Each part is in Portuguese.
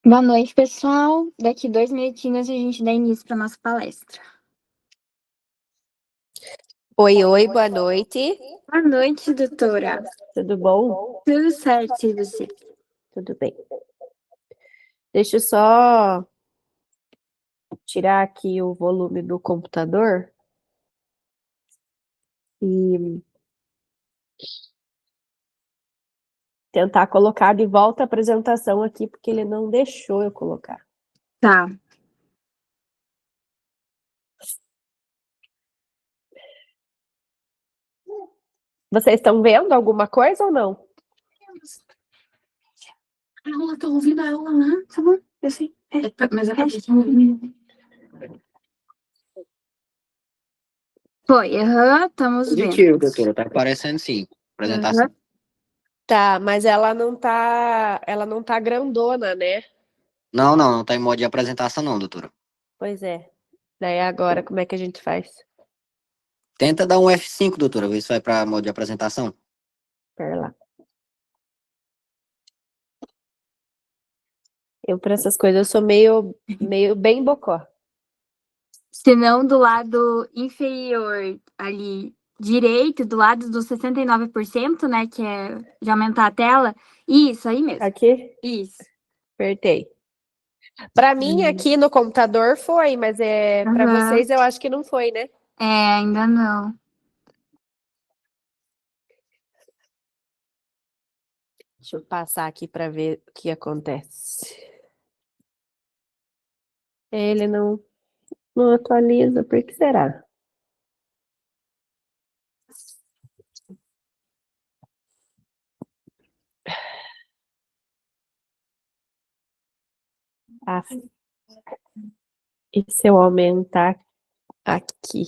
Boa noite, pessoal. Daqui 2 minutinhos a gente dá início para nossa palestra. Oi, boa noite. Boa noite, doutora. Tudo bom? Tudo certo, e você? Tudo bem. Deixa eu só tirar aqui o volume do computador e tentar colocar de volta a apresentação aqui, porque ele não deixou eu colocar. Tá. Vocês estão vendo alguma coisa ou não? A aula, tô ouvindo a aula lá. Tá bom, eu sei. Mas eu tô ouvindo. Foi, estamos vendo. Positivo, doutora, tá aparecendo sim. Apresentação. Tá, mas ela não tá grandona, né? Não tá em modo de apresentação não, doutora. Pois é. Daí agora, como é que a gente faz? Tenta dar um F5, doutora, ver se vai para modo de apresentação. Pera lá. Eu, para essas coisas, eu sou meio bem bocó. Se não, do lado inferior ali direito, do lado dos 69%, né, que é de aumentar a tela. Isso, aí mesmo. Aqui? Isso. Apertei. Para mim, aqui no computador foi, mas para vocês eu acho que não foi, né? É, ainda não. Deixa eu passar aqui para ver o que acontece. Ele não atualiza, por que será? Ah, e se eu aumentar aqui?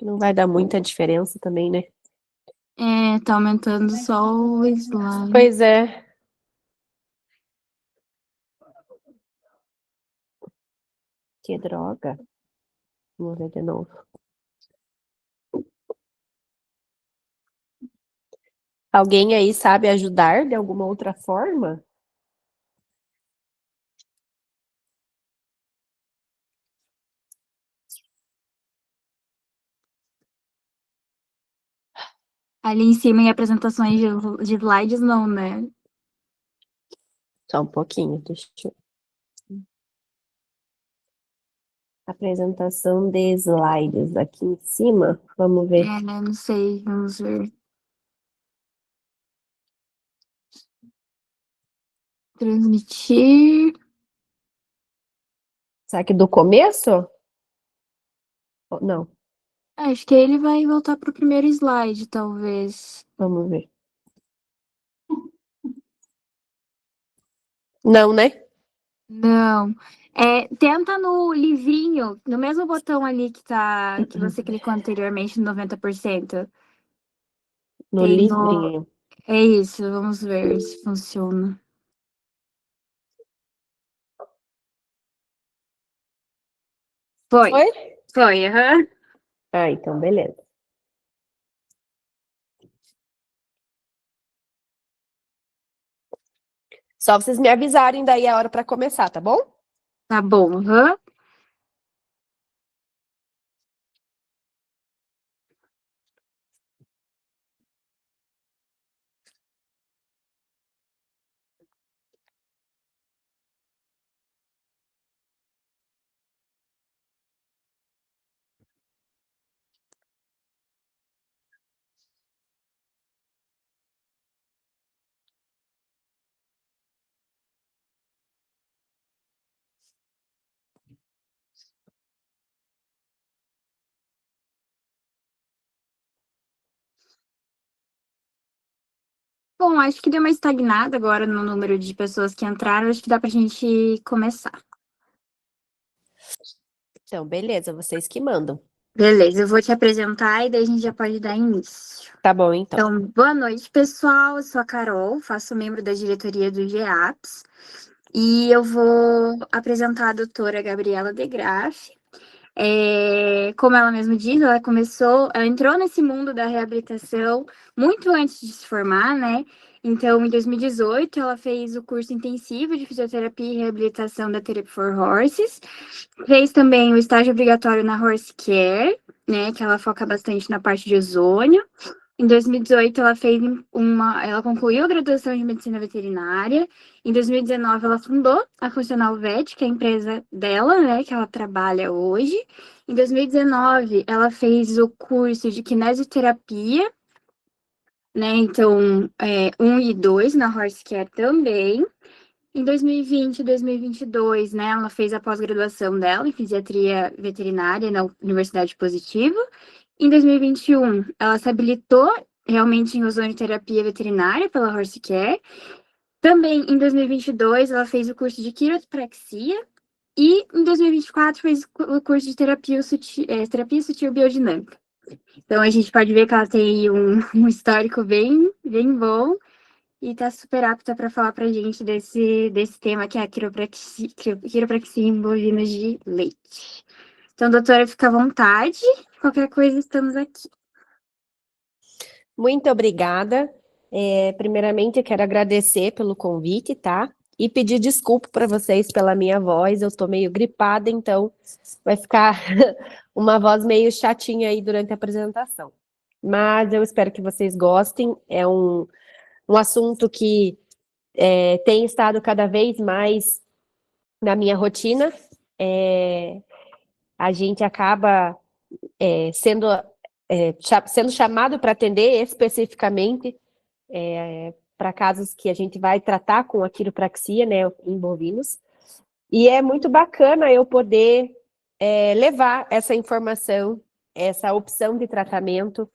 Não vai dar muita diferença também, né? É, tá aumentando só o slide. Pois é. Que droga. Vamos ver de novo. Alguém aí sabe ajudar de alguma outra forma? Ali em cima em apresentações de slides, não, né? Só um pouquinho, deixa eu... Apresentação de slides aqui em cima. Vamos ver. É, não sei, vamos ver. Transmitir. Será que do começo? Não, Acho que ele vai voltar pro primeiro slide, talvez. vamos ver. Não, né? Não. É, tenta no livrinho, no mesmo botão ali que você clicou anteriormente, no 90%. No Tem livrinho. É isso, vamos ver se funciona. Foi. Foi? Foi, aham. Ah, então beleza. Só vocês me avisarem daí a hora para começar, tá bom? Tá bom, aham. Bom, acho que deu uma estagnada agora no número de pessoas que entraram. Acho que dá pra gente começar. Então, beleza, vocês que mandam. Beleza, eu vou te apresentar e daí a gente já pode dar início. Tá bom, então. Então, boa noite, pessoal. Eu sou a Carol, faço membro da diretoria do GEAPS. E eu vou apresentar a doutora Gabriela De Graff. Como ela mesma diz, ela entrou nesse mundo da reabilitação muito antes de se formar, né? Então, em 2018, ela fez o curso intensivo de fisioterapia e reabilitação da Therapy for Horses, fez também o estágio obrigatório na Horse Care, né? Que ela foca bastante na parte de ozônio. Em 2018, ela concluiu a graduação de medicina veterinária. Em 2019, ela fundou a Funcional Vet, que é a empresa dela, né, que ela trabalha hoje. Em 2019, ela fez o curso de kinesioterapia, né, então, 1 e 2 na Horse Care também. Em 2020 e 2022, né, ela fez a pós-graduação dela em fisiatria veterinária na Universidade Positivo. Em 2021, ela se habilitou realmente em ozonioterapia veterinária pela Horse Care. Também em 2022, ela fez o curso de quiropraxia. E em 2024, fez o curso de terapia sutil biodinâmica. Então, a gente pode ver que ela tem um histórico bem, bem bom e está super apta para falar para a gente desse tema que é a quiropraxia em bovinos de leite. Então, doutora, fica à vontade. Qualquer coisa, estamos aqui. Muito obrigada. Primeiramente, eu quero agradecer pelo convite, tá? E pedir desculpa para vocês pela minha voz. Eu tô meio gripada, então vai ficar uma voz meio chatinha aí durante a apresentação. Mas eu espero que vocês gostem. É um assunto que tem estado cada vez mais na minha rotina. A gente acaba sendo chamado para atender especificamente para casos que a gente vai tratar com a quiropraxia, né, em bovinos. E é muito bacana eu poder levar essa informação, essa opção de tratamento,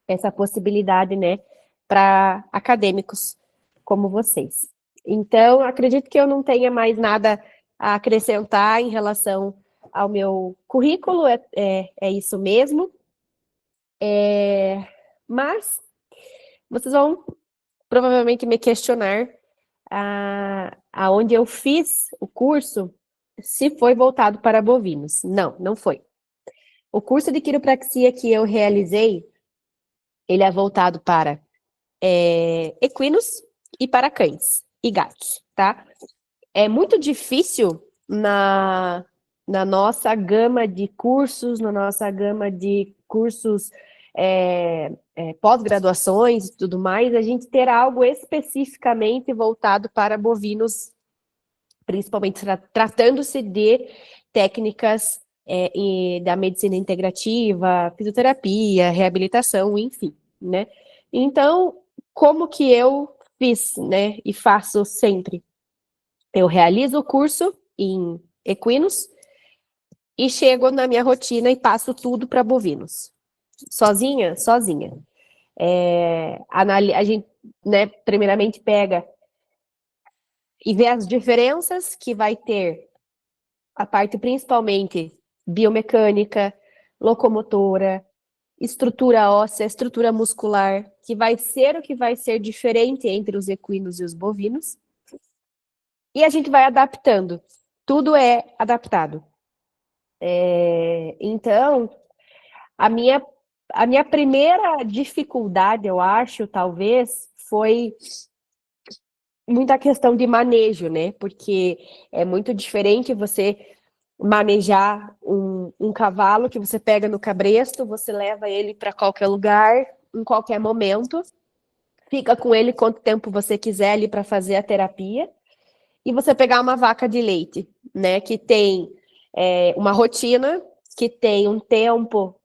essa possibilidade, né, para acadêmicos como vocês. Então, acredito que eu não tenha mais nada a acrescentar em relação ao meu currículo, é isso mesmo. Mas vocês vão provavelmente me questionar aonde eu fiz o curso, se foi voltado para bovinos. Não, não foi. O curso de quiropraxia que eu realizei, ele é voltado para equinos e para cães e gatos, tá? É muito difícil na nossa gama de cursos, na nossa gama de cursos pós-graduações e tudo mais, a gente ter algo especificamente voltado para bovinos, principalmente tratando-se de técnicas da medicina integrativa, fisioterapia, reabilitação, enfim, né? Então, como que eu fiz, né, e faço sempre? Eu realizo o curso em equinos e chego na minha rotina e passo tudo para bovinos. Sozinha? Sozinha. A gente, né, primeiramente pega e vê as diferenças que vai ter a parte principalmente biomecânica, locomotora, estrutura óssea, estrutura muscular, que vai ser o que vai ser diferente entre os equinos e os bovinos. E a gente vai adaptando. Tudo é adaptado. Então, a minha primeira dificuldade, eu acho, talvez, foi muita questão de manejo, né? Porque é muito diferente você manejar um cavalo que você pega no cabresto, você leva ele para qualquer lugar, em qualquer momento, fica com ele quanto tempo você quiser ali para fazer a terapia, e você pegar uma vaca de leite, né? Que tem uma rotina, que tem um tempo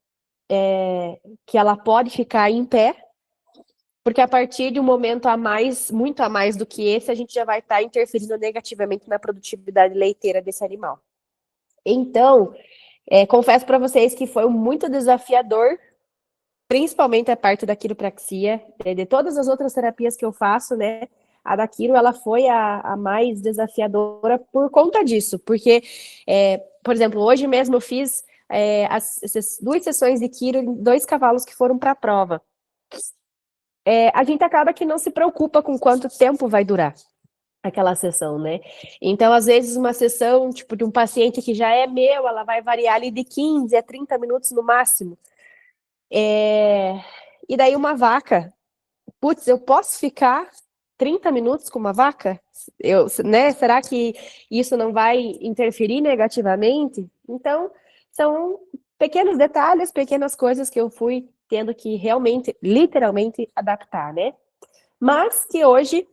que ela pode ficar em pé, porque a partir de um momento a mais, muito a mais do que esse, a gente já vai estar interferindo negativamente na produtividade leiteira desse animal. Então, confesso para vocês que foi muito desafiador, principalmente a parte da quiropraxia, de todas as outras terapias que eu faço, né? A da quiro, ela foi a mais desafiadora por conta disso, porque, por exemplo, hoje mesmo eu fiz essas 2 sessões de quiro em 2 cavalos que foram para a prova. A gente acaba que não se preocupa com quanto tempo vai durar. aquela sessão, né? Então, às vezes, uma sessão, tipo, de um paciente que já é meu, ela vai variar ali de 15 a 30 minutos no máximo. E daí uma vaca, putz, eu posso ficar 30 minutos com uma vaca? Né? Será que isso não vai interferir negativamente? Então, são pequenos detalhes, pequenas coisas que eu fui tendo que realmente, literalmente, adaptar, né? Mas que hoje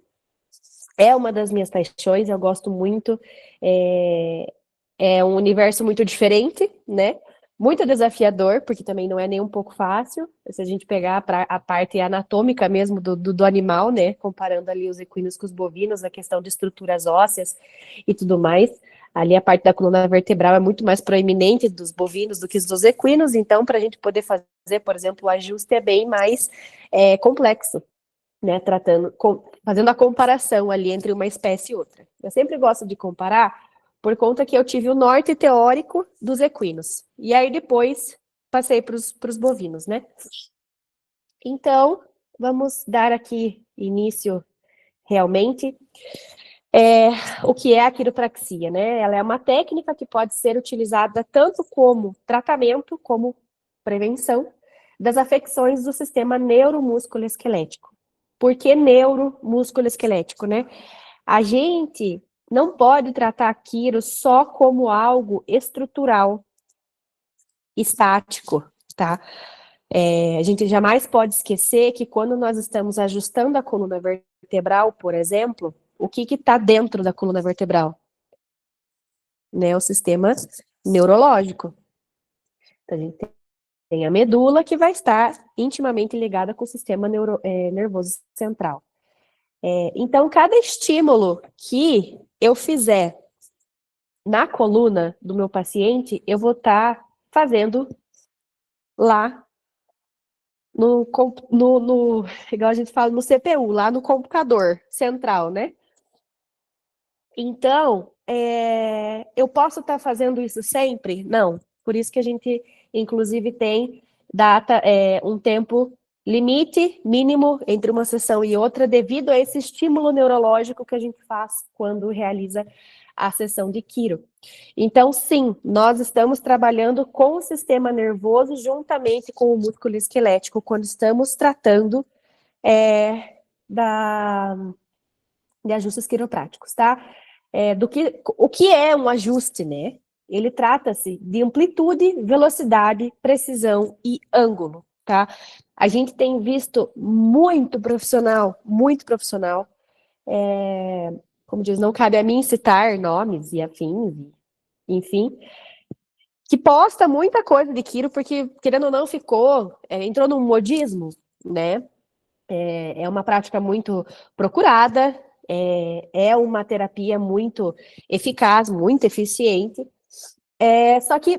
é uma das minhas paixões, eu gosto muito. É um universo muito diferente, né? Muito desafiador, porque também não é nem um pouco fácil. Se a gente pegar a parte anatômica mesmo do animal, né? Comparando ali os equinos com os bovinos, a questão de estruturas ósseas e tudo mais. Ali a parte da coluna vertebral é muito mais proeminente dos bovinos do que dos equinos, então para a gente poder fazer, por exemplo, o ajuste é bem mais complexo, né? Fazendo a comparação ali entre uma espécie e outra. Eu sempre gosto de comparar por conta que eu tive o norte teórico dos equinos. E aí depois passei para os bovinos, né? Então, vamos dar aqui início realmente. O que é a quiropraxia, né? Ela é uma técnica que pode ser utilizada tanto como tratamento, como prevenção das afecções do sistema neuromúsculo-esquelético. Por que neuromúsculo-esquelético, né? A gente não pode tratar a quiro só como algo estrutural, estático, tá? A gente jamais pode esquecer que quando nós estamos ajustando a coluna vertebral, por exemplo, o que está dentro da coluna vertebral? Né, o sistema neurológico. Então, a gente tem a medula, que vai estar intimamente ligada com o sistema nervoso central. Então, cada estímulo que eu fizer na coluna do meu paciente, eu vou estar fazendo lá igual a gente fala, no CPU, lá no computador central, né? Então, eu posso estar fazendo isso sempre? Não. Por isso que a gente, inclusive, tem um tempo limite mínimo entre uma sessão e outra, devido a esse estímulo neurológico que a gente faz quando realiza a sessão de quiro. Então, sim, nós estamos trabalhando com o sistema nervoso juntamente com o músculo esquelético quando estamos tratando de ajustes quiropráticos, tá? O que é um ajuste, né? Ele trata-se de amplitude, velocidade, precisão e ângulo, tá? A gente tem visto muito profissional, como diz, não cabe a mim citar nomes e afins, enfim, que posta muita coisa de quiro, porque, querendo ou não, entrou num modismo, né? É uma prática muito procurada, é uma terapia muito eficaz, muito eficiente, só que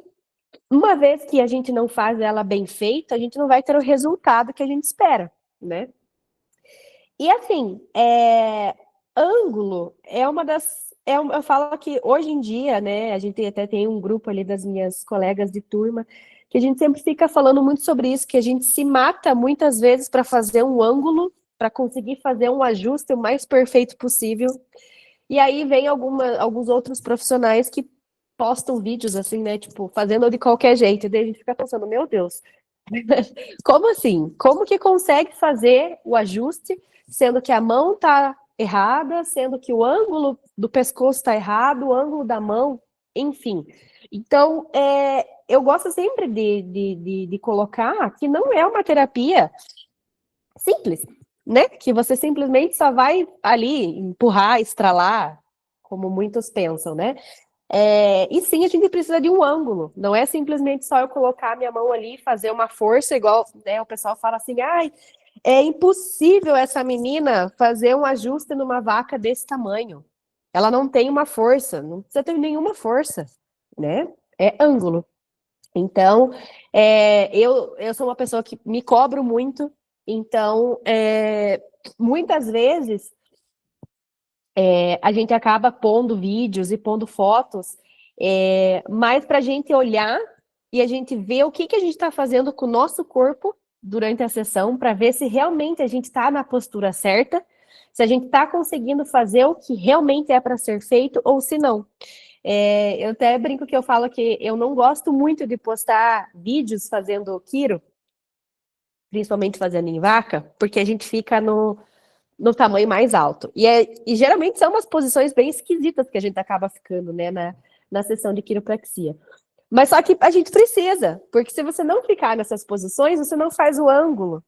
uma vez que a gente não faz ela bem feita, a gente não vai ter o resultado que a gente espera, né? E assim, ângulo é uma das... eu falo que hoje em dia, né, a gente até tem um grupo ali das minhas colegas de turma, que a gente sempre fica falando muito sobre isso, que a gente se mata muitas vezes para fazer um ângulo, para conseguir fazer um ajuste o mais perfeito possível. E aí vem alguns outros profissionais que postam vídeos assim, né, tipo, fazendo de qualquer jeito. E daí a gente fica pensando, meu Deus, como assim? Como que consegue fazer o ajuste, sendo que a mão tá errada, sendo que o ângulo do pescoço está errado, o ângulo da mão, enfim. Então, eu gosto sempre de colocar que não é uma terapia simples, né? Que você simplesmente só vai ali empurrar, estralar, como muitos pensam, né? E sim, a gente precisa de um ângulo, não é simplesmente só eu colocar a minha mão ali e fazer uma força, igual, né, o pessoal fala assim, ai, é impossível essa menina fazer um ajuste numa vaca desse tamanho. Ela não tem uma força, não precisa ter nenhuma força, né? É ângulo. Então, eu sou uma pessoa que me cobro muito, então, muitas vezes, a gente acaba pondo vídeos e pondo fotos, mais para a gente olhar e a gente ver o que a gente está fazendo com o nosso corpo durante a sessão, para ver se realmente a gente está na postura certa, se a gente está conseguindo fazer o que realmente é para ser feito ou se não. Eu até brinco que eu falo que eu não gosto muito de postar vídeos fazendo quiro, principalmente fazendo em vaca, porque a gente fica no tamanho mais alto. E geralmente são umas posições bem esquisitas que a gente acaba ficando, né, na sessão de quiropraxia. Mas só que a gente precisa, porque se você não ficar nessas posições, você não faz o ângulo.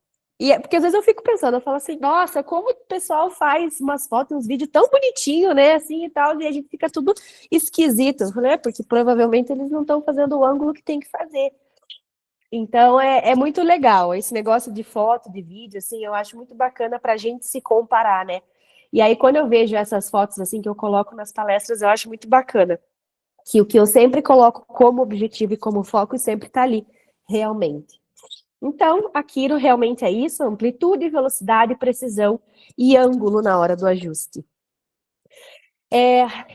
Porque às vezes eu fico pensando, eu falo assim, nossa, como o pessoal faz umas fotos, uns vídeos tão bonitinho, né, assim e tal, e a gente fica tudo esquisito, né, porque provavelmente eles não estão fazendo o ângulo que tem que fazer. Então, é muito legal. Esse negócio de foto, de vídeo, assim, eu acho muito bacana para a gente se comparar, né? E aí, quando eu vejo essas fotos, assim, que eu coloco nas palestras, eu acho muito bacana. Que o que eu sempre coloco como objetivo e como foco sempre está ali, realmente. Então, a Quiro realmente é isso, amplitude, velocidade, precisão e ângulo na hora do ajuste.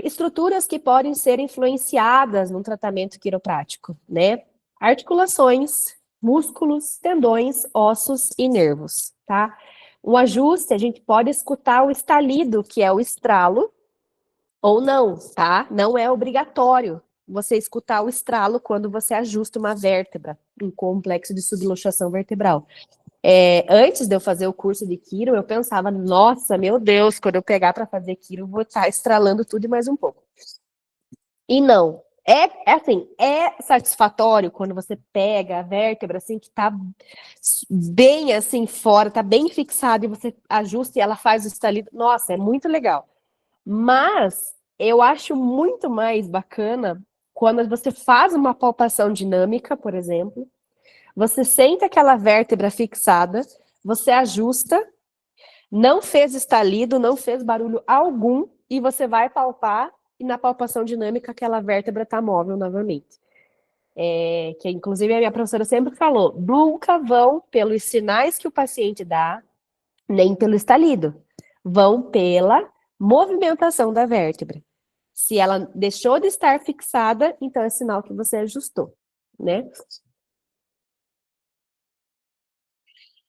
Estruturas que podem ser influenciadas no tratamento quiroprático, né? Articulações, músculos, tendões, ossos e nervos, tá? Um ajuste, a gente pode escutar o estalido, que é o estralo, ou não, tá? Não é obrigatório você escutar o estralo quando você ajusta uma vértebra, um complexo de subluxação vertebral. Antes de eu fazer o curso de quiro, eu pensava, nossa, meu Deus, quando eu pegar para fazer quiro, eu vou estar estralando tudo e mais um pouco. E não. Assim, é satisfatório quando você pega a vértebra, assim, que tá bem, assim, fora, tá bem fixada, e você ajusta e ela faz o estalido. Nossa, é muito legal. Mas eu acho muito mais bacana quando você faz uma palpação dinâmica, por exemplo, você sente aquela vértebra fixada, você ajusta, não fez estalido, não fez barulho algum, e você vai palpar, e na palpação dinâmica aquela vértebra está móvel novamente. Que inclusive a minha professora sempre falou, nunca vão pelos sinais que o paciente dá, nem pelo estalido, vão pela movimentação da vértebra. Se ela deixou de estar fixada, então é sinal que você ajustou, né?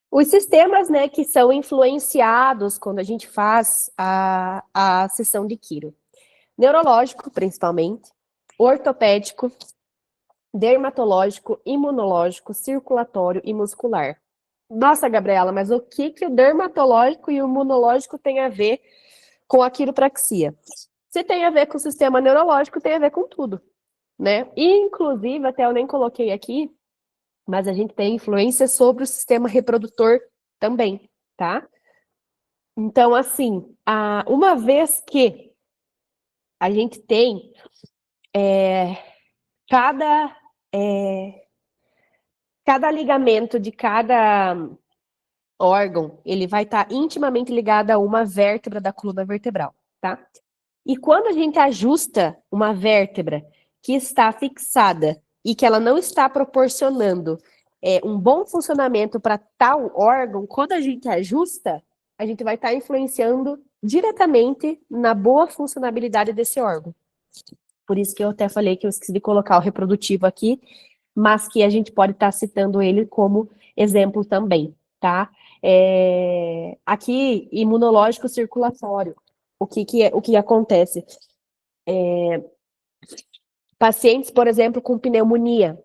Os sistemas, né, que são influenciados quando a gente faz a sessão de quiro. Neurológico, principalmente, ortopédico, dermatológico, imunológico, circulatório e muscular. Nossa, Gabriela, mas o que o dermatológico e o imunológico tem a ver com a quiropraxia? Se tem a ver com o sistema neurológico, tem a ver com tudo, né? E, inclusive, até eu nem coloquei aqui, mas a gente tem influência sobre o sistema reprodutor também, tá? Então, assim, uma vez que a gente tem cada ligamento de cada órgão, ele vai estar intimamente ligado a uma vértebra da coluna vertebral, tá? E quando a gente ajusta uma vértebra que está fixada e que ela não está proporcionando um bom funcionamento para tal órgão, quando a gente ajusta, a gente vai estar influenciando diretamente na boa funcionabilidade desse órgão. Por isso que eu até falei que eu esqueci de colocar o reprodutivo aqui, mas que a gente pode estar citando ele como exemplo também, tá? Aqui, imunológico circulatório. O que acontece? Pacientes, por exemplo, com pneumonia.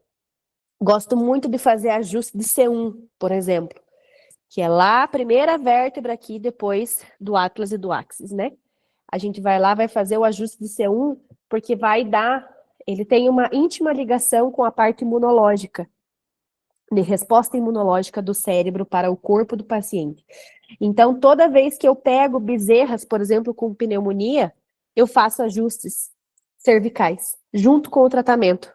Gosto muito de fazer ajuste de C1, por exemplo, que é lá a primeira vértebra aqui, depois do atlas e do axis, né? A gente vai lá, vai fazer o ajuste de C1, porque ele tem uma íntima ligação com a parte imunológica, de resposta imunológica do cérebro para o corpo do paciente. Então, toda vez que eu pego bezerras, por exemplo, com pneumonia, eu faço ajustes cervicais, junto com o tratamento,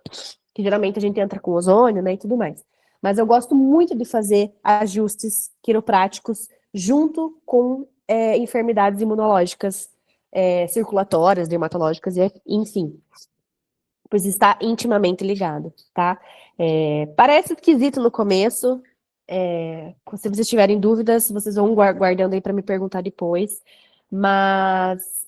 que geralmente a gente entra com ozônio, né, e tudo mais. Mas eu gosto muito de fazer ajustes quiropráticos junto com enfermidades imunológicas, circulatórias, dermatológicas, enfim, pois está intimamente ligado, tá? Parece esquisito no começo, se vocês tiverem dúvidas, vocês vão guardando aí para me perguntar depois, mas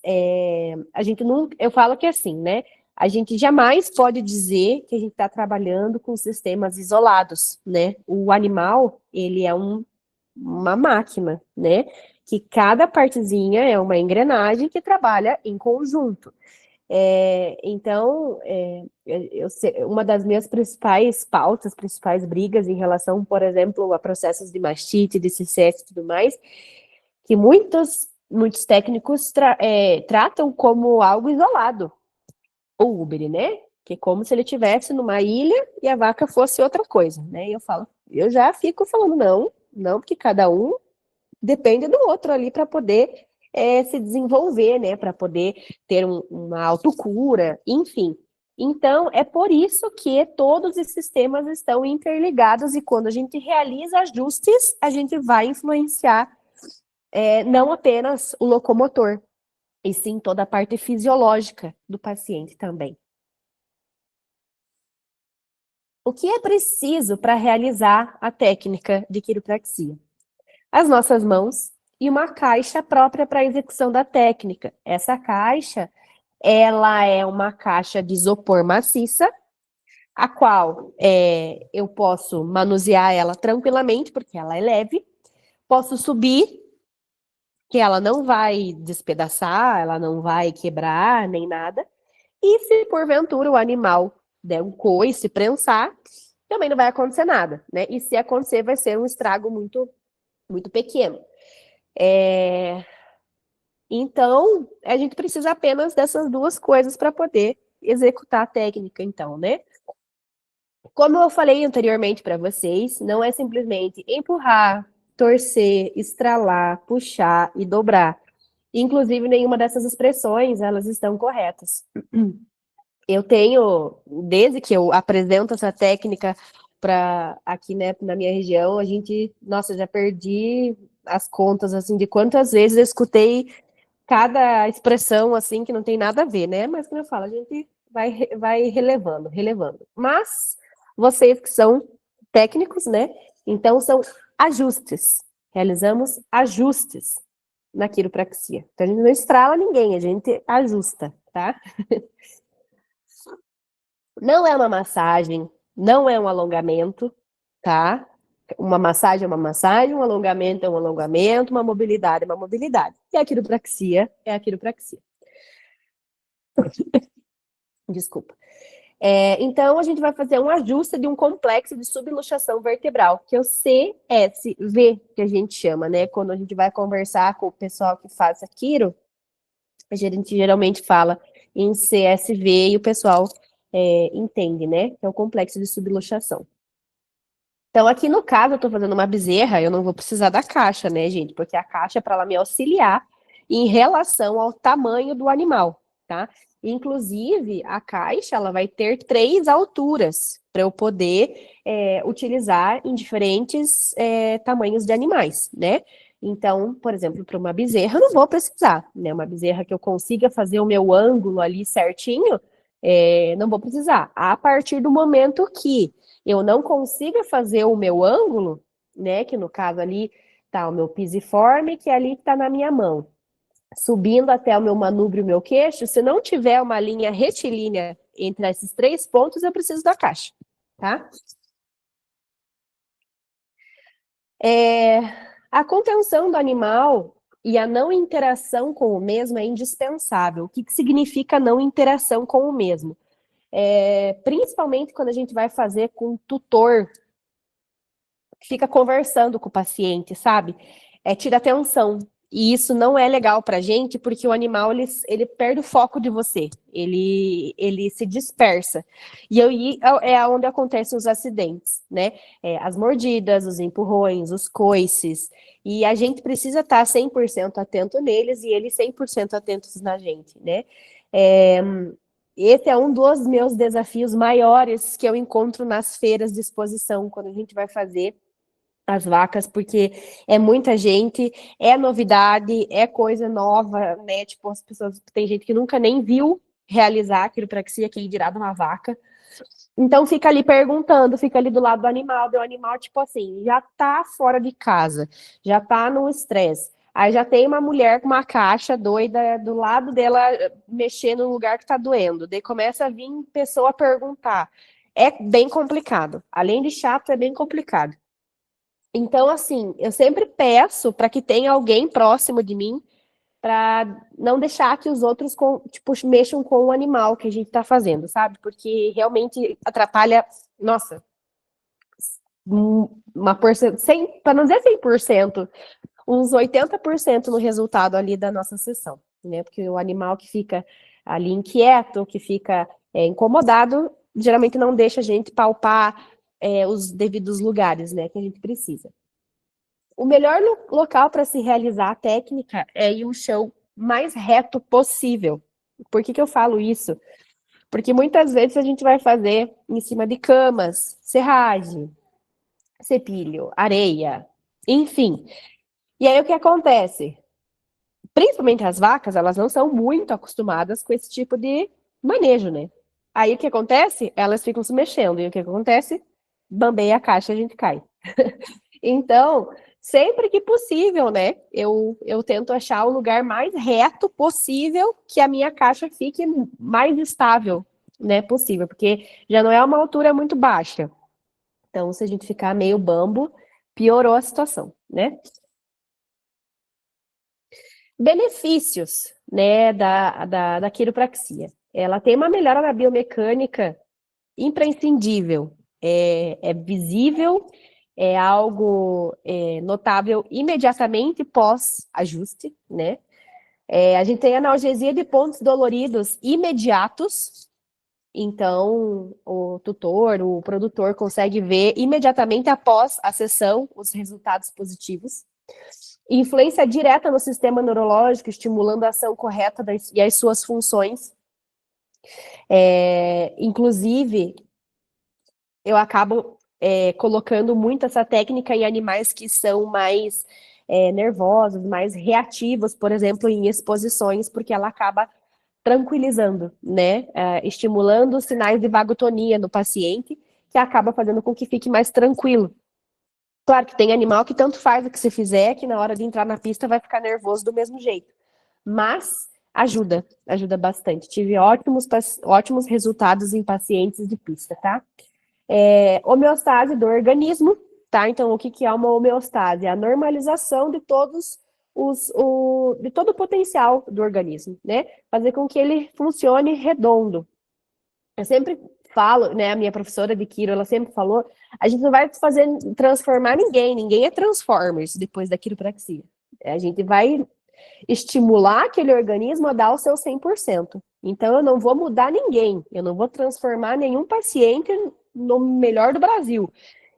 a gente não, eu falo que é assim, né? A gente jamais pode dizer que a gente está trabalhando com sistemas isolados, né? O animal, ele é uma máquina, né? que cada partezinha é uma engrenagem que trabalha em conjunto. Então, uma das minhas principais pautas, principais brigas em relação, por exemplo, a processos de mastite, de CCS e tudo mais, que muitos técnicos tratam como algo isolado, o Uber, né? Que é como se ele estivesse numa ilha e a vaca fosse outra coisa, né? E eu já fico falando, não, porque cada um depende do outro ali para poder se desenvolver, né? Para poder ter uma autocura, enfim. Então, é por isso que todos os sistemas estão interligados e quando a gente realiza ajustes, a gente vai influenciar não apenas o locomotor, e sim toda a parte fisiológica do paciente também. O que é preciso para realizar a técnica de quiropraxia? As nossas mãos e uma caixa própria para a execução da técnica. Essa caixa, ela é uma caixa de isopor maciça, a qual eu posso manusear ela tranquilamente, porque ela é leve. Posso subir, que ela não vai despedaçar, ela não vai quebrar, nem nada. E se porventura o animal der um coice, prensar, também não vai acontecer nada, né? E se acontecer, vai ser um estrago muito, muito pequeno. Então, a gente precisa apenas dessas duas coisas para poder executar a técnica, então, né? Como eu falei anteriormente para vocês, não é simplesmente empurrar, torcer, estralar, puxar e dobrar. Inclusive, nenhuma dessas expressões, elas estão corretas. Eu tenho, desde que eu apresento essa técnica para aqui, né, na minha região, nossa, já perdi as contas, assim, de quantas vezes eu escutei cada expressão, assim, que não tem nada a ver, né? Mas, como eu falo, a gente vai relevando. Mas, vocês que são técnicos, né? Então, são ajustes. Realizamos ajustes na quiropraxia. Então, a gente não estrala ninguém, a gente ajusta, tá? Não é uma massagem, não é um alongamento, tá? Uma massagem é uma massagem, um alongamento é um alongamento, uma mobilidade é uma mobilidade. E a quiropraxia é a quiropraxia. Desculpa. Então, a gente vai fazer um ajuste de um complexo de subluxação vertebral, que é o CSV, que a gente chama, né? Quando a gente vai conversar com o pessoal que faz a quiro, a gente geralmente fala em CSV e o pessoal entende, né? Que é o complexo de subluxação. Então, aqui no caso, eu estou fazendo uma bezerra, eu não vou precisar da caixa, né, gente? Porque a caixa é para ela me auxiliar em relação ao tamanho do animal, tá? Inclusive, a caixa, ela vai ter 3 alturas para eu poder utilizar em diferentes tamanhos de animais, né? Então, por exemplo, para uma bezerra, eu não vou precisar, né? Uma bezerra que eu consiga fazer o meu ângulo ali certinho, não vou precisar. A partir do momento que eu não consiga fazer o meu ângulo, né, que no caso ali tá o meu pisiforme, que ali está na minha mão, subindo até o meu manúbrio e o meu queixo, se não tiver uma linha retilínea entre esses 3 pontos, eu preciso da caixa, tá? A contenção do animal e a não interação com o mesmo é indispensável. O que significa não interação com o mesmo? Principalmente quando a gente vai fazer com um tutor, fica conversando com o paciente, sabe? Tira atenção. E isso não é legal pra gente, porque o animal, ele perde o foco de você. Ele se dispersa. E aí é onde acontecem os acidentes, né? As mordidas, os empurrões, os coices. E a gente precisa estar 100% atento neles e eles 100% atentos na gente, né? Esse é um dos meus desafios maiores que eu encontro nas feiras de exposição, quando a gente vai fazer as vacas, porque é muita gente, é novidade, é coisa nova, né? Tipo, as pessoas, tem gente que nunca nem viu realizar a quiropraxia, que dirá de uma vaca. Então fica ali perguntando, fica ali do lado do animal, tipo assim, já tá fora de casa, já tá no estresse. Aí já tem uma mulher com uma caixa doida do lado dela, mexendo no lugar que tá doendo. Daí começa a vir pessoa perguntar. É bem complicado. Além de chato, é bem complicado. Então, assim, eu sempre peço para que tenha alguém próximo de mim para não deixar que os outros, tipo, mexam com o animal que a gente está fazendo, sabe? Porque realmente atrapalha, nossa, uma porcentagem, para não dizer 100%, uns 80% no resultado ali da nossa sessão, né? Porque o animal que fica ali inquieto, que fica incomodado, geralmente não deixa a gente palpar os devidos lugares, né, que a gente precisa. O melhor local para se realizar a técnica é ir o chão mais reto possível. Por que eu falo isso? Porque muitas vezes a gente vai fazer em cima de camas, serragem, cepilho, areia, enfim. E aí o que acontece? Principalmente as vacas, elas não são muito acostumadas com esse tipo de manejo, né? Aí o que acontece? Elas ficam se mexendo. E o que acontece? Bambeia a caixa e a gente cai. Então, sempre que possível, né? Eu tento achar o lugar mais reto possível que a minha caixa fique mais estável, né? Possível, porque já não é uma altura muito baixa. Então, se a gente ficar meio bambo, piorou a situação, né? Benefícios, né, da quiropraxia. Ela tem uma melhora na biomecânica imprescindível. É visível, é algo notável imediatamente pós-ajuste, né? A gente tem analgesia de pontos doloridos imediatos, então o tutor, o produtor consegue ver imediatamente após a sessão os resultados positivos. Influência direta no sistema neurológico, estimulando a ação correta e as suas funções. Inclusive, eu acabo colocando muito essa técnica em animais que são mais nervosos, mais reativos, por exemplo, em exposições, porque ela acaba tranquilizando, né? Estimulando os sinais de vagotonia no paciente, que acaba fazendo com que fique mais tranquilo. Claro que tem animal que tanto faz o que se fizer, que na hora de entrar na pista vai ficar nervoso do mesmo jeito. Mas ajuda bastante. Tive ótimos resultados em pacientes de pista, tá? Homeostase do organismo, tá? Então, o que é uma homeostase? É a normalização de de todo o potencial do organismo, né? Fazer com que ele funcione redondo. Eu sempre falo, né? A minha professora de quiro, ela sempre falou, a gente não vai transformar ninguém é Transformers depois da quiropraxia. A gente vai estimular aquele organismo a dar o seu 100%. Então, eu não vou mudar ninguém, eu não vou transformar nenhum paciente no melhor do Brasil.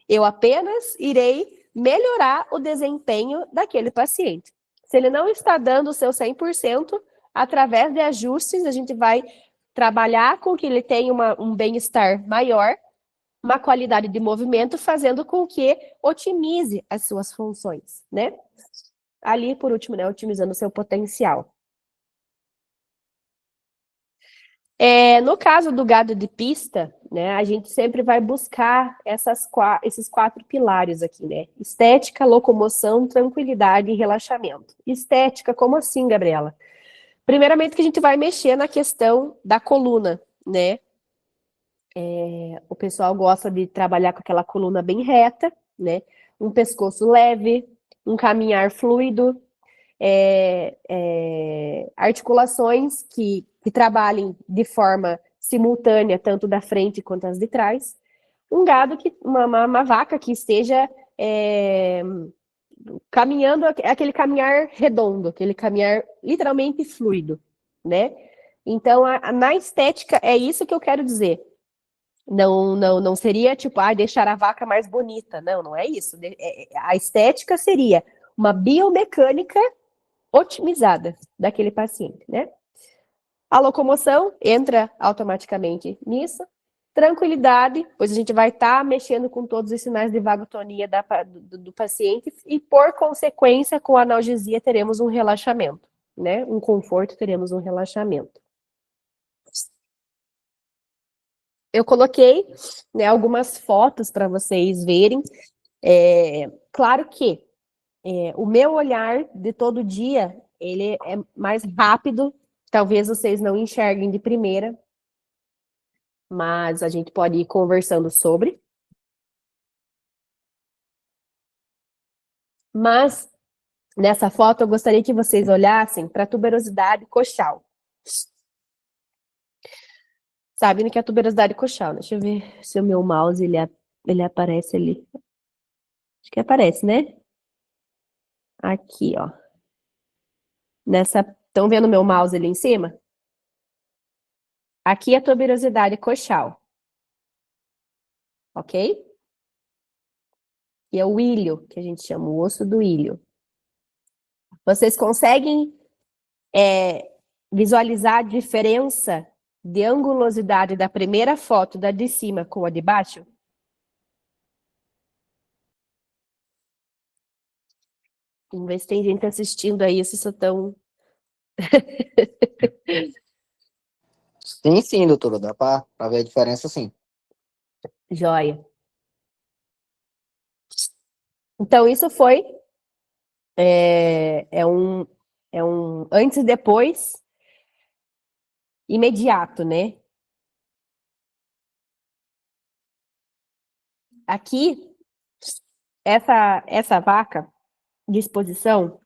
Eu apenas irei melhorar o desempenho daquele paciente. Se ele não está dando o seu 100%, através de ajustes, a gente vai trabalhar com que ele tenha um bem-estar maior, uma qualidade de movimento, fazendo com que otimize as suas funções, né? Ali, por último, né, otimizando o seu potencial. No caso do gado de pista, né, a gente sempre vai buscar esses 4 pilares aqui, né? Estética, locomoção, tranquilidade e relaxamento. Estética, como assim, Gabriela? Primeiramente que a gente vai mexer na questão da coluna, né? O pessoal gosta de trabalhar com aquela coluna bem reta, né? Um pescoço leve, um caminhar fluido, articulações que trabalhem de forma simultânea, tanto da frente quanto as de trás. Um gado, uma vaca que esteja caminhando aquele caminhar redondo, aquele caminhar literalmente fluido, né? Então, na estética, é isso que eu quero dizer. Não seria tipo, deixar a vaca mais bonita. Não é isso. A estética seria uma biomecânica otimizada daquele paciente, né? A locomoção entra automaticamente nisso. Tranquilidade, pois a gente vai estar mexendo com todos os sinais de vagotonia do paciente e, por consequência, com a analgesia teremos um relaxamento, né? Um conforto, teremos um relaxamento. Eu coloquei, né, algumas fotos para vocês verem. Claro que o meu olhar de todo dia, ele é mais rápido, talvez vocês não enxerguem de primeira, mas a gente pode ir conversando sobre. Mas, nessa foto, eu gostaria que vocês olhassem para a tuberosidade coxal. Sabe o que é a tuberosidade coxal? Deixa eu ver se o meu mouse ele aparece ali. Acho que aparece, né? Aqui, ó. Estão vendo meu mouse ali em cima? Aqui é a tuberosidade coxal. Ok? E é o ilho, que a gente chama, o osso do ilho. Vocês conseguem visualizar a diferença de angulosidade da primeira foto, da de cima com a de baixo? Vamos ver se tem gente assistindo aí, se isso tão... Sim, doutora, dá pra ver a diferença, sim. Joia. Então, isso foi um antes e depois imediato, né? Aqui, essa vaca de exposição,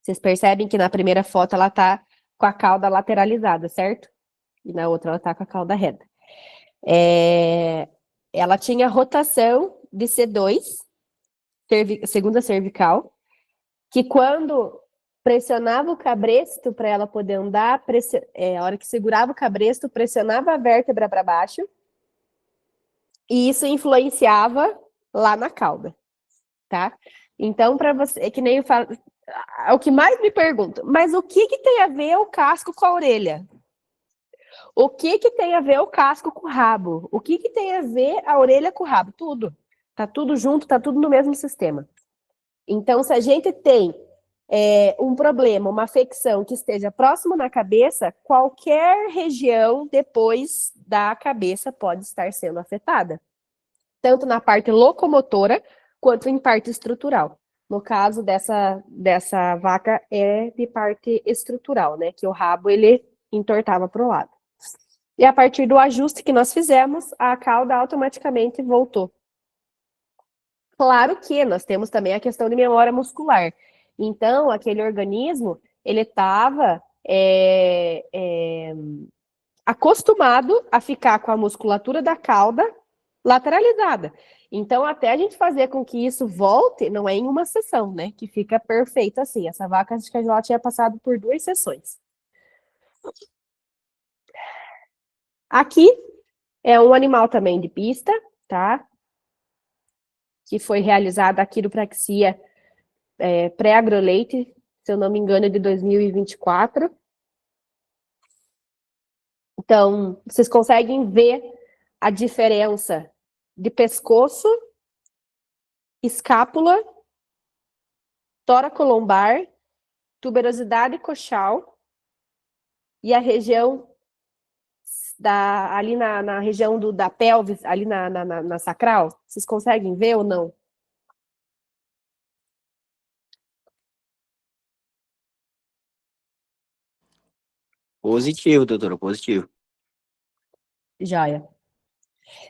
vocês percebem que na primeira foto ela tá com a cauda lateralizada, certo? E na outra ela tá com a cauda reta. Ela tinha rotação de C2, segunda cervical, que quando pressionava o cabresto para ela poder andar, a hora que segurava o cabresto, pressionava a vértebra para baixo, e isso influenciava lá na cauda, tá? Então, para você, é que nem eu falo, o que mais me pergunto, mas o que tem a ver o casco com a orelha? O que tem a ver o casco com o rabo? O que tem a ver a orelha com o rabo? Tudo. Tá tudo junto, tá tudo no mesmo sistema. Então, se a gente tem um problema, uma afecção que esteja próximo na cabeça, qualquer região depois da cabeça pode estar sendo afetada. Tanto na parte locomotora, quanto em parte estrutural. No caso dessa vaca, é de parte estrutural, né? Que o rabo, ele entortava para o lado. E a partir do ajuste que nós fizemos, a cauda automaticamente voltou. Claro que nós temos também a questão de memória muscular. Então, aquele organismo, ele estava acostumado a ficar com a musculatura da cauda lateralizada. Então, até a gente fazer com que isso volte, não é em uma sessão, né? Que fica perfeito assim. Essa vaca, acho que ela tinha passado por 2 sessões. Aqui é um animal também de pista, tá? Que foi realizada a quiropraxia pré-agroleite, se eu não me engano, é de 2024. Então, vocês conseguem ver a diferença de pescoço, escápula, tóracolombar, tuberosidade coxal e a região ali na região da pelvis, ali na sacral. Vocês conseguem ver ou não? Positivo, doutora, positivo. Joia.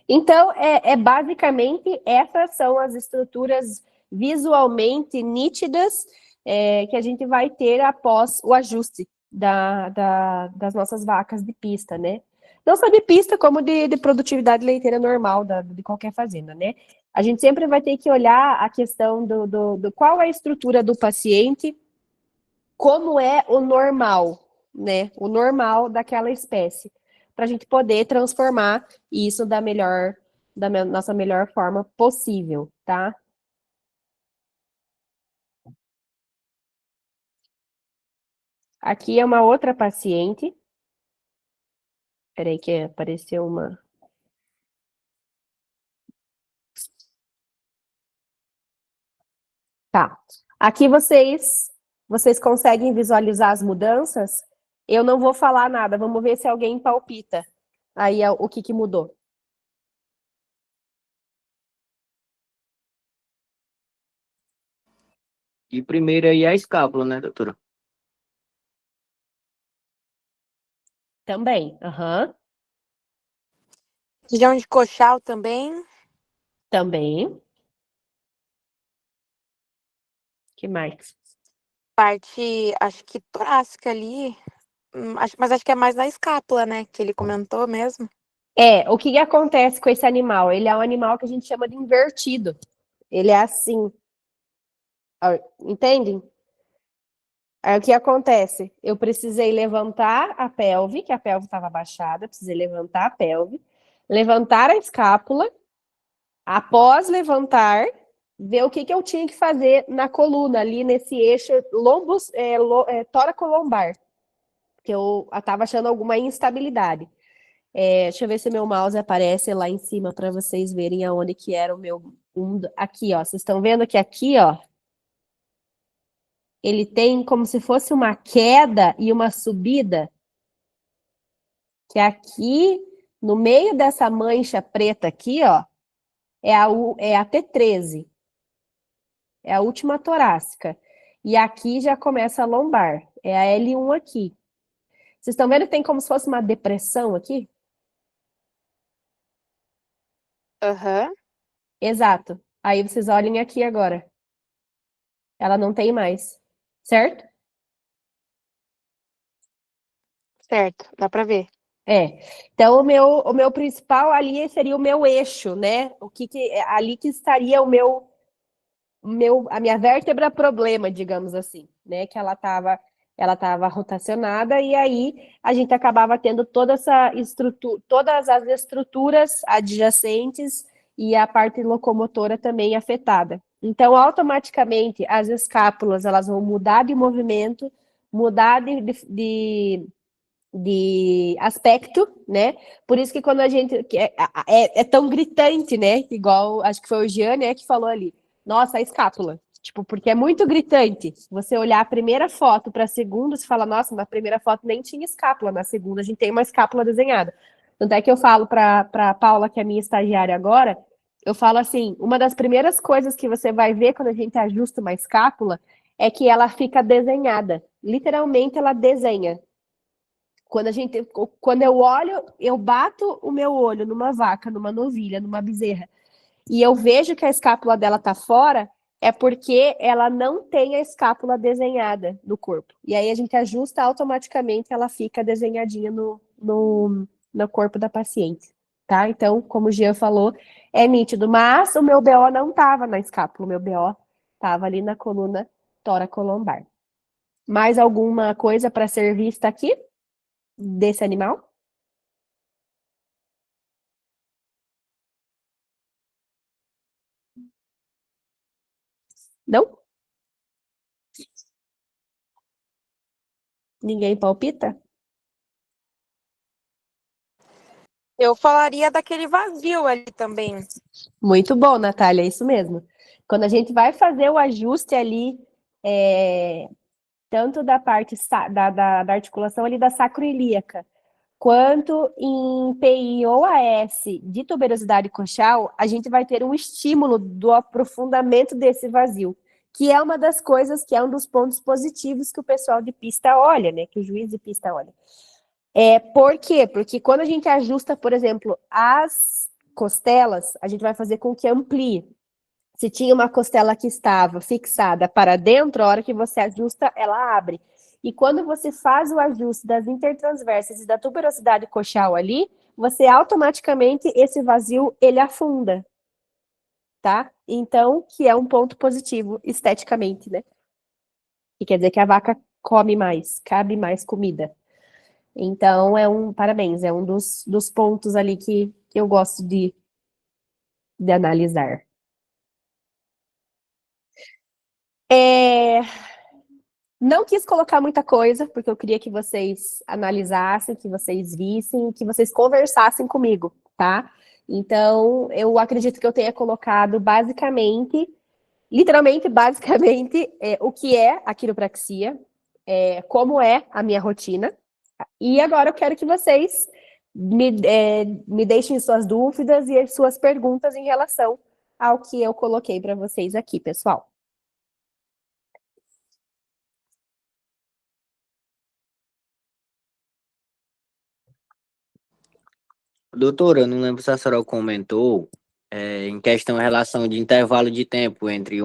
Então, basicamente, essas são as estruturas visualmente nítidas que a gente vai ter após o ajuste das nossas vacas de pista, né? Não só de pista, como de produtividade leiteira normal de qualquer fazenda, né? A gente sempre vai ter que olhar a questão do qual é a estrutura do paciente, como é o normal, né? O normal daquela espécie, para a gente poder transformar isso nossa melhor forma possível, tá? Aqui é uma outra paciente. Peraí que apareceu uma... Tá. Aqui vocês conseguem visualizar as mudanças? Eu não vou falar nada, vamos ver se alguém palpita. Aí o que mudou. E primeiro aí é a escápula, né, doutora? Também, aham. Região de coxal também. Também. Que mais? Parte, acho que torácica ali, mas acho que é mais na escápula, né? Que ele comentou mesmo. O que acontece com esse animal? Ele é um animal que a gente chama de invertido. Ele é assim. Entendem? Aí o que acontece? Eu precisei levantar a pelve, que a pelve estava abaixada, precisei levantar a pelve, levantar a escápula, após levantar, ver o que eu tinha que fazer na coluna, ali nesse eixo lombus, tóraco-lombar, que eu estava achando alguma instabilidade. Deixa eu ver se meu mouse aparece lá em cima para vocês verem aonde que era o meu... Aqui, ó. Vocês estão vendo que aqui, ó, ele tem como se fosse uma queda e uma subida, que aqui, no meio dessa mancha preta aqui, ó, é a T13, é a última torácica. E aqui já começa a lombar, é a L1 aqui. Vocês estão vendo que tem como se fosse uma depressão aqui? Aham. Exato. Aí vocês olhem aqui agora. Ela não tem mais, certo? Certo, dá pra ver. Então o meu principal ali seria o meu eixo, né? Ali que estaria a minha vértebra problema, digamos assim, né? Que ela tava rotacionada e aí a gente acabava tendo toda essa estrutura, todas as estruturas adjacentes e a parte locomotora também afetada. Então, automaticamente, as escápulas elas vão mudar de movimento, mudar de aspecto, né? Por isso que quando a gente... É tão gritante, né? Igual, acho que foi o Jean, né, que falou ali. Nossa, a escápula. Tipo, porque é muito gritante. Você olhar a primeira foto para a segunda, você fala, nossa, na primeira foto nem tinha escápula, na segunda a gente tem uma escápula desenhada. Tanto é que eu falo para Paula, que é minha estagiária agora, eu falo assim, uma das primeiras coisas que você vai ver quando a gente ajusta uma escápula é que ela fica desenhada. Literalmente ela desenha. Quando eu olho, eu bato o meu olho numa vaca, numa novilha, numa bezerra, e eu vejo que a escápula dela tá fora, é porque ela não tem a escápula desenhada no corpo. E aí a gente ajusta automaticamente, ela fica desenhadinha no corpo da paciente, tá? Então, como o Jean falou, é nítido. Mas o meu BO não tava na escápula, o meu BO tava ali na coluna tóracolombar. Mais alguma coisa para ser vista aqui desse animal? Não? Ninguém palpita? Eu falaria daquele vazio ali também. Muito bom, Natália, é isso mesmo. Quando a gente vai fazer o ajuste ali, tanto da parte da articulação ali da sacroiliaca, quanto em PI ou AS de tuberosidade coxal, a gente vai ter um estímulo do aprofundamento desse vazio, que é uma das coisas, que é um dos pontos positivos que o pessoal de pista olha, né? Que o juiz de pista olha. Por quê? Porque quando a gente ajusta, por exemplo, as costelas, a gente vai fazer com que amplie. Se tinha uma costela que estava fixada para dentro, a hora que você ajusta, ela abre. E quando você faz o ajuste das intertransversas e da tuberosidade coxal ali, você automaticamente, esse vazio, ele afunda, tá? Então, que é um ponto positivo esteticamente, né? Que quer dizer que a vaca come mais, cabe mais comida. Então, parabéns, é um dos pontos ali que eu gosto de analisar. Não quis colocar muita coisa, porque eu queria que vocês analisassem, que vocês vissem, que vocês conversassem comigo, tá? Então, eu acredito que eu tenha colocado basicamente, literalmente, basicamente, o que é a quiropraxia, como é a minha rotina. E agora eu quero que vocês me deixem suas dúvidas e as suas perguntas em relação ao que eu coloquei para vocês aqui, pessoal. Doutora, eu não lembro se a senhora comentou em questão em relação de intervalo de tempo entre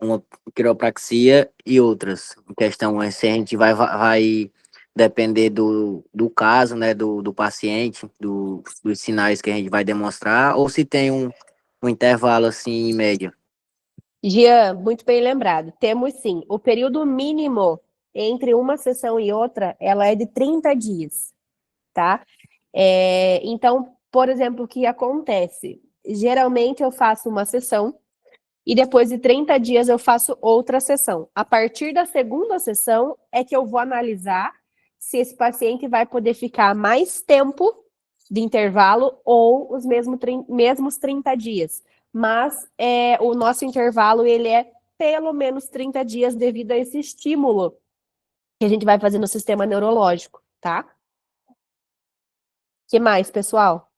uma quiropraxia e outras. Em questão é se a gente vai depender do caso, né, do paciente, dos sinais que a gente vai demonstrar, ou se tem um intervalo assim em média. Jean, muito bem lembrado. Temos sim. O período mínimo entre uma sessão e outra, ela é de 30 dias, tá? Então, por exemplo, o que acontece? Geralmente eu faço uma sessão e depois de 30 dias eu faço outra sessão. A partir da segunda sessão é que eu vou analisar se esse paciente vai poder ficar mais tempo de intervalo ou os mesmos 30 dias. Mas o nosso intervalo ele é pelo menos 30 dias devido a esse estímulo que a gente vai fazer no sistema neurológico, tá? Que mais, pessoal?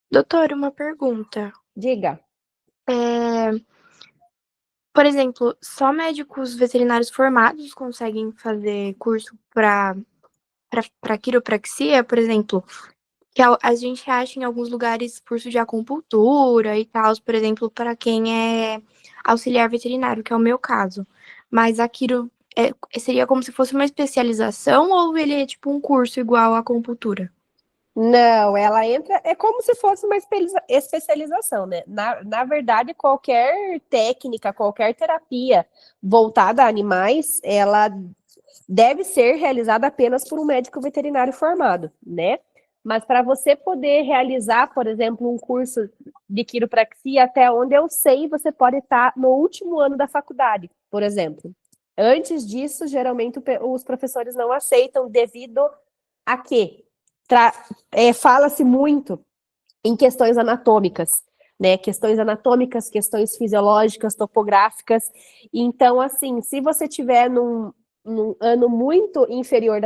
Doutor, uma pergunta. Diga. Por exemplo, só médicos veterinários formados conseguem fazer curso para quiropraxia, por exemplo, que a gente acha em alguns lugares curso de acupuntura e tal, por exemplo, para quem é auxiliar veterinário, que é o meu caso. Mas a quiro seria como se fosse uma especialização ou ele é tipo um curso igual à acupuntura? Não, ela entra, é como se fosse uma especialização, né? Na verdade, qualquer técnica, qualquer terapia voltada a animais, ela deve ser realizada apenas por um médico veterinário formado, né? Mas para você poder realizar, por exemplo, um curso de quiropraxia, até onde eu sei, você pode estar no último ano da faculdade, por exemplo. Antes disso, geralmente os professores não aceitam devido a quê? Fala-se muito em questões anatômicas, né? Questões anatômicas, questões fisiológicas, topográficas. Então, assim, se você tiver num ano muito inferior,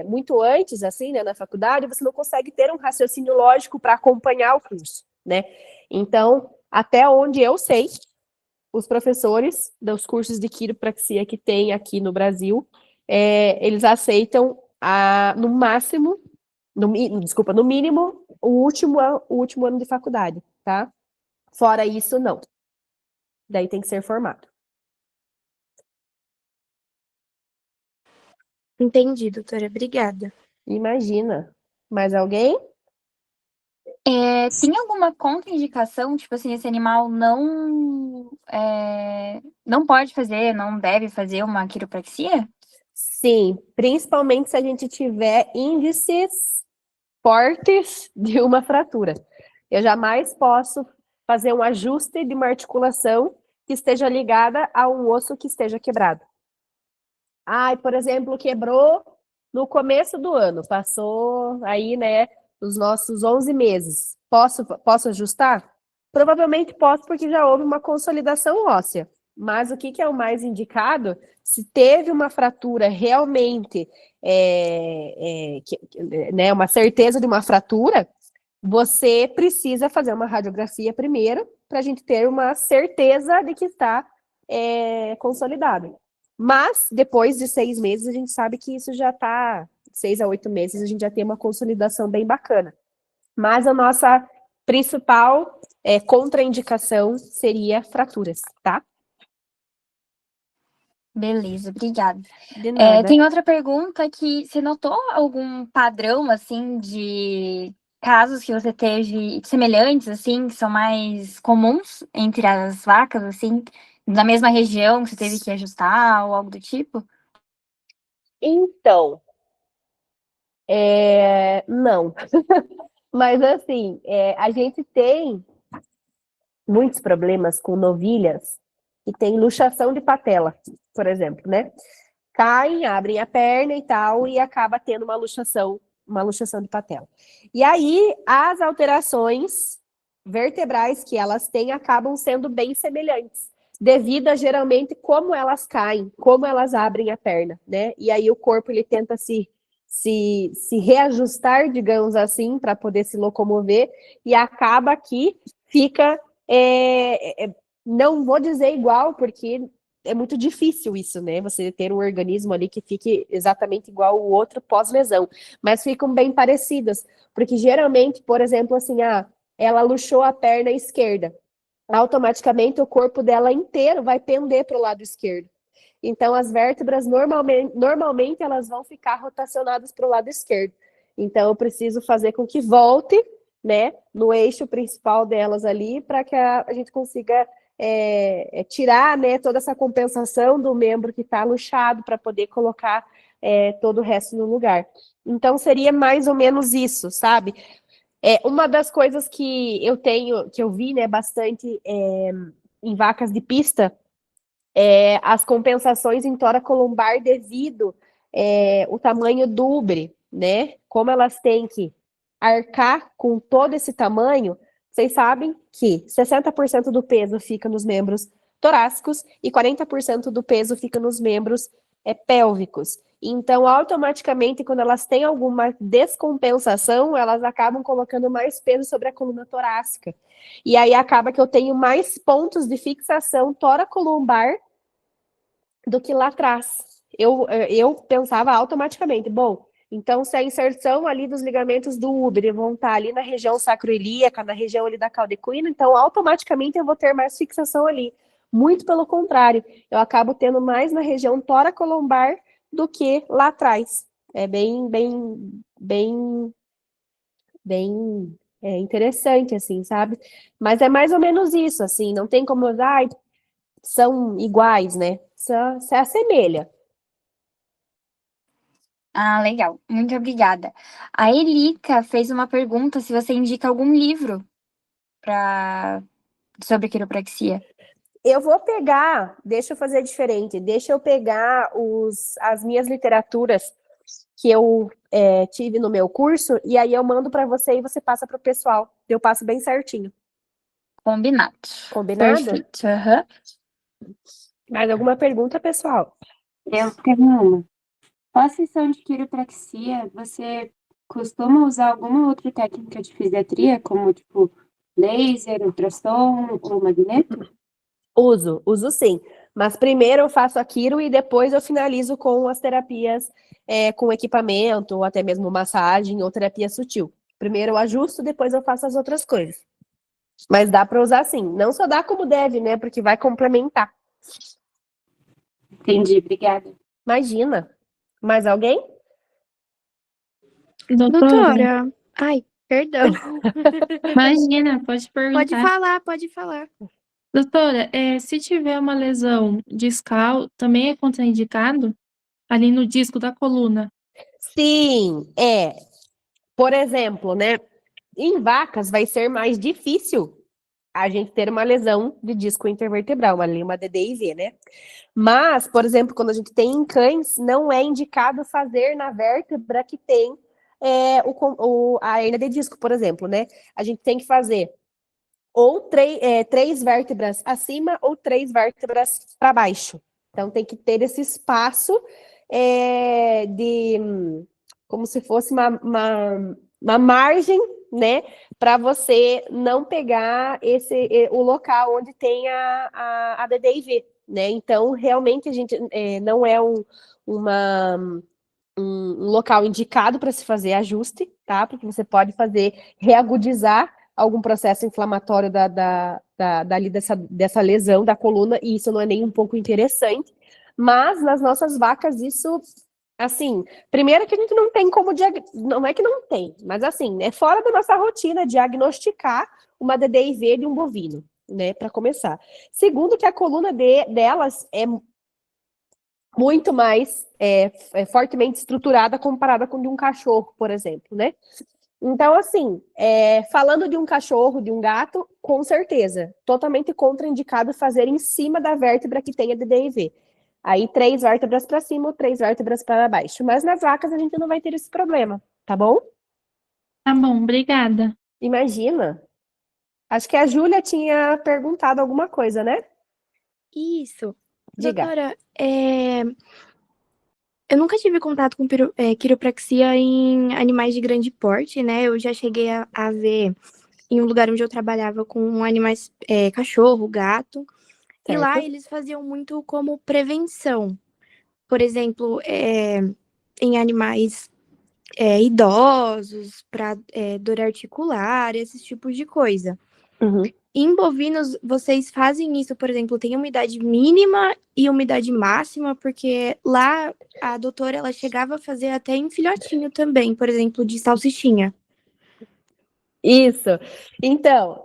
muito antes, assim, né, na faculdade, você não consegue ter um raciocínio lógico para acompanhar o curso, né? Então, até onde eu sei, os professores dos cursos de quiropraxia que tem aqui no Brasil, eles aceitam no máximo, no mínimo, o último ano de faculdade, tá? Fora isso, não. Daí tem que ser formado. Entendi, doutora. Obrigada. Imagina. Mais alguém? Tem alguma contraindicação, tipo assim, esse animal não pode fazer, não deve fazer uma quiropraxia? Sim, principalmente se a gente tiver índices fortes de uma fratura. Eu jamais posso fazer um ajuste de uma articulação que esteja ligada a um osso que esteja quebrado. Por exemplo, quebrou no começo do ano, passou aí, né, os nossos 11 meses. Posso ajustar? Provavelmente posso, porque já houve uma consolidação óssea. Mas o que é o mais indicado? Se teve uma fratura realmente, né, uma certeza de uma fratura, você precisa fazer uma radiografia primeiro, para a gente ter uma certeza de que está consolidado. Mas, depois de 6 meses, a gente sabe que isso já está, 6 a 8 meses, a gente já tem uma consolidação bem bacana. Mas a nossa principal contraindicação seria fraturas, tá? Beleza, obrigada. De nada. Tem outra pergunta que você notou algum padrão, assim, de casos que você teve semelhantes, assim, que são mais comuns entre as vacas, assim, na mesma região que você teve que ajustar ou algo do tipo? Então, não. Mas assim, a gente tem muitos problemas com novilhas que tem luxação de patela, por exemplo, né? Caem, abrem a perna e tal, e acaba tendo uma luxação de patela. E aí, as alterações vertebrais que elas têm acabam sendo bem semelhantes, devido a, geralmente, como elas caem, como elas abrem a perna, né? E aí o corpo, ele tenta se reajustar, digamos assim, para poder se locomover, e acaba que fica, não vou dizer igual, porque é muito difícil isso, né? Você ter um organismo ali que fique exatamente igual ao outro pós-lesão, mas ficam bem parecidas, porque geralmente, por exemplo, assim, ela luxou a perna esquerda. automaticamente o corpo dela inteiro vai pender para o lado esquerdo. Então, as vértebras, normalmente elas vão ficar rotacionadas para o lado esquerdo. Então, eu preciso fazer com que volte, né, no eixo principal delas ali, para que a gente consiga tirar, né, toda essa compensação do membro que está luxado, para poder colocar todo o resto no lugar. Então, seria mais ou menos isso, sabe? Uma das coisas que eu vi, né, bastante em vacas de pista, as compensações em tóraco-lombar devido o tamanho do úbere, né? Como elas têm que arcar com todo esse tamanho, vocês sabem que 60% do peso fica nos membros torácicos e 40% do peso fica nos membros pélvicos. Então, automaticamente, quando elas têm alguma descompensação, elas acabam colocando mais peso sobre a coluna torácica. E aí acaba que eu tenho mais pontos de fixação tóraco-lombar do que lá atrás. Eu pensava automaticamente, bom, então se a inserção ali dos ligamentos do úbere vão estar ali na região sacroiliaca, na região ali da cauda equina, então automaticamente eu vou ter mais fixação ali. Muito pelo contrário, eu acabo tendo mais na região tóraco-lombar do que lá atrás. É bem interessante, assim, sabe? Mas é mais ou menos isso, assim, não tem como, são iguais, né? Se assemelha. Ah, legal. Muito obrigada. A Elika fez uma pergunta se você indica algum livro sobre quiropraxia. Eu vou pegar, deixa eu fazer diferente, deixa eu pegar as minhas literaturas que eu tive no meu curso, e aí eu mando para você e você passa para o pessoal. Eu passo bem certinho. Combinado. Combinado? Perfeito. Aham. Mais alguma pergunta, pessoal? Eu tenho uma. Pós-sessão de quiropraxia, você costuma usar alguma outra técnica de fisiatria, como, tipo, laser, ultrassom ou magneto? Uso sim. Mas primeiro eu faço a quiro e depois eu finalizo com as terapias com equipamento, ou até mesmo massagem ou terapia sutil. Primeiro eu ajusto, depois eu faço as outras coisas. Mas dá para usar sim. Não só dá como deve, né? Porque vai complementar. Entendi, obrigada. Imagina. Mais alguém? Doutora, ai, perdão. Imagina, pode perguntar. Pode falar. Doutora, se tiver uma lesão discal, também é contraindicado? Ali no disco da coluna. Sim, Por exemplo, né? Em vacas vai ser mais difícil a gente ter uma lesão de disco intervertebral, uma DDIV, né? Mas, por exemplo, quando a gente tem em cães, não é indicado fazer na vértebra que tem a hernia de disco, por exemplo, né? A gente tem que fazer ou 3 vértebras acima ou 3 vértebras para baixo. Então, tem que ter esse espaço como se fosse uma margem, né, para você não pegar o local onde tem a DDIV, né? Então, realmente, a gente não é um local indicado para se fazer ajuste, tá? Porque você pode reagudizar algum processo inflamatório dali dessa lesão da coluna, e isso não é nem um pouco interessante. Mas nas nossas vacas, isso, assim, primeiro que a gente não tem como não é que não tem, mas assim, é fora da nossa rotina diagnosticar uma DDIV de um bovino, né, para começar. Segundo que a coluna delas é muito mais fortemente estruturada comparada com de um cachorro, por exemplo, né? Então, assim, falando de um cachorro, de um gato, com certeza, totalmente contraindicado fazer em cima da vértebra que tem a DDIV. Aí, 3 vértebras para cima ou 3 vértebras para baixo. Mas nas vacas a gente não vai ter esse problema, tá bom? Tá bom, obrigada. Imagina. Acho que a Júlia tinha perguntado alguma coisa, né? Isso. Diga. Doutora, eu nunca tive contato com quiropraxia em animais de grande porte, né? Eu já cheguei a ver em um lugar onde eu trabalhava com animais, cachorro, gato. E lá Certo. eles faziam muito como prevenção. Por exemplo, em animais idosos, para dor articular, esses tipos de coisa. Uhum. em bovinos, vocês fazem isso, por exemplo, tem umidade mínima e umidade máxima, porque lá a doutora, ela chegava a fazer até em filhotinho também, por exemplo, de salsichinha. Isso. Então,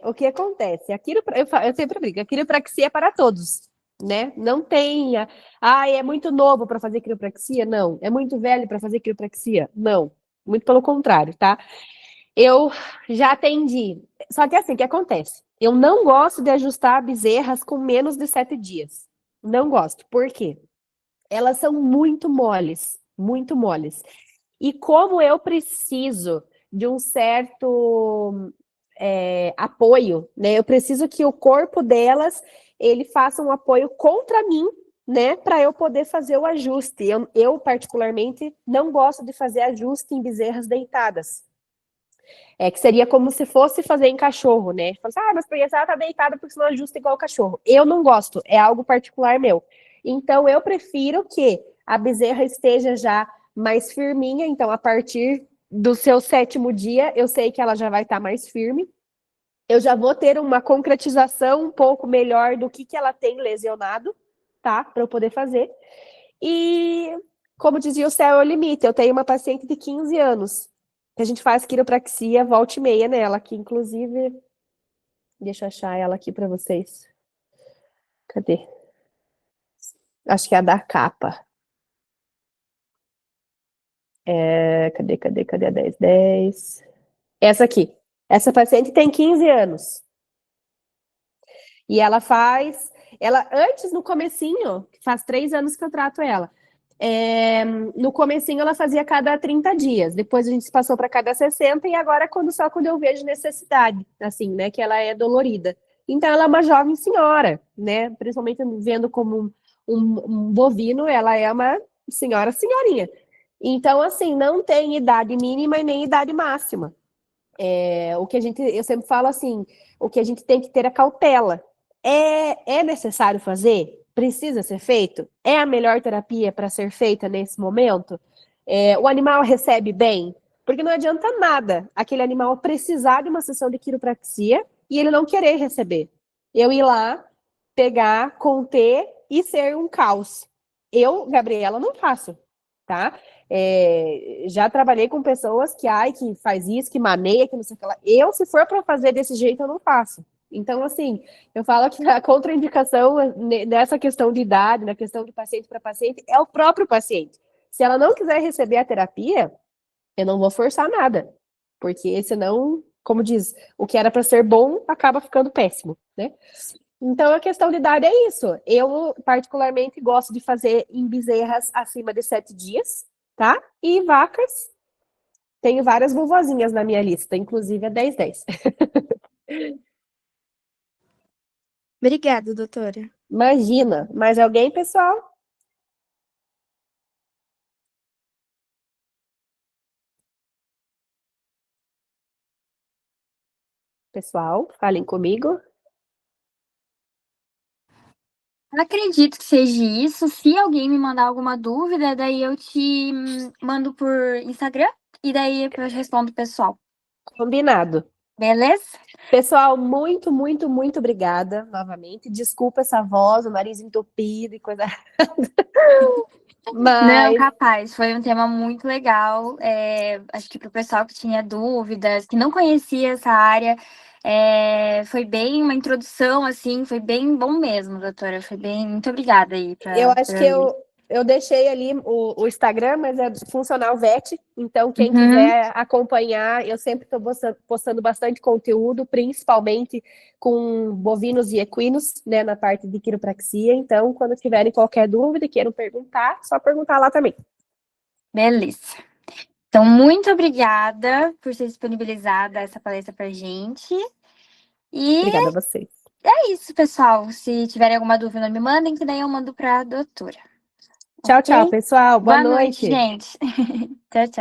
o que acontece? Eu sempre brigo, a quiropraxia é para todos, né? Não tem, é muito novo para fazer quiropraxia? Não. É muito velho para fazer quiropraxia? Não. Muito pelo contrário, tá? Eu já atendi. Só que assim, o que acontece? Eu não gosto de ajustar bezerras com menos de 7 dias. Não gosto. Por quê? Elas são muito moles, muito moles. E como eu preciso de um certo apoio, né? Eu preciso que o corpo delas ele faça um apoio contra mim, né? Para eu poder fazer o ajuste. Eu, particularmente, não gosto de fazer ajuste em bezerras deitadas. Que seria como se fosse fazer em cachorro, né? Fala assim, mas porque ela tá deitada porque senão ajusta igual o cachorro. Eu não gosto, é algo particular meu. Então, eu prefiro que a bezerra esteja já mais firminha. Então, a partir do seu 7º dia, eu sei que ela já vai estar mais firme. Eu já vou ter uma concretização um pouco melhor do que ela tem lesionado, tá? Para eu poder fazer. E, como dizia o céu é o limite, eu tenho uma paciente de 15 anos, que a gente faz quiropraxia volta e meia nela, que inclusive, deixa eu achar ela aqui para vocês. Cadê? Acho que é a da capa. Cadê a 10? Essa aqui. Essa paciente tem 15 anos. E ela antes, no comecinho, faz 3 anos que eu trato ela. No comecinho ela fazia cada 30 dias, depois a gente passou para cada 60 e agora só quando eu vejo necessidade, assim, né, que ela é dolorida. Então ela é uma jovem senhora, né, principalmente vendo como um bovino, ela é uma senhorinha. Então, assim, não tem idade mínima e nem idade máxima. Eu sempre falo assim, o que a gente tem que ter é cautela. É necessário fazer? Precisa ser feito? É a melhor terapia para ser feita nesse momento? O animal recebe bem? Porque não adianta nada aquele animal precisar de uma sessão de quiropraxia e ele não querer receber. Eu ir lá, pegar, conter e ser um caos. Eu, Gabriela, não faço, tá? Já trabalhei com pessoas que faz isso, que maneia, que não sei o que lá. Eu, se for para fazer desse jeito, eu não faço. Então, assim, eu falo que a contraindicação nessa questão de idade, na questão de paciente para paciente, é o próprio paciente. Se ela não quiser receber a terapia, eu não vou forçar nada. Porque senão, como diz, o que era para ser bom acaba ficando péssimo, né? Então, a questão de idade é isso. Eu, particularmente, gosto de fazer em bezerras acima de 7 dias, tá? E vacas, tenho várias vovozinhas na minha lista, inclusive a 1010. Obrigada, doutora. Imagina. Mais alguém, pessoal? Pessoal, falem comigo. Eu acredito que seja isso. Se alguém me mandar alguma dúvida, daí eu te mando por Instagram e daí eu respondo o pessoal. Combinado. Beleza? Pessoal, muito, muito, muito obrigada novamente. Desculpa essa voz, o nariz entupido e coisa. Não, Mas capaz, foi um tema muito legal. Acho que para o pessoal que tinha dúvidas, que não conhecia essa área, foi bem uma introdução, assim, foi bem bom mesmo, doutora. Foi bem, muito obrigada aí. eu acho que eu deixei ali o Instagram, mas é funcional vet. Então, quem quiser acompanhar, eu sempre estou postando bastante conteúdo, principalmente com bovinos e equinos, né, na parte de quiropraxia. Então, quando tiverem qualquer dúvida e queiram perguntar, só perguntar lá também. Beleza. Então, muito obrigada por ter disponibilizado essa palestra pra gente. E Obrigada a vocês. é isso, pessoal. Se tiverem alguma dúvida, me mandem, que daí eu mando para a doutora. Tchau, Ok? tchau, pessoal. Boa noite, noite. gente. Tchau, tchau.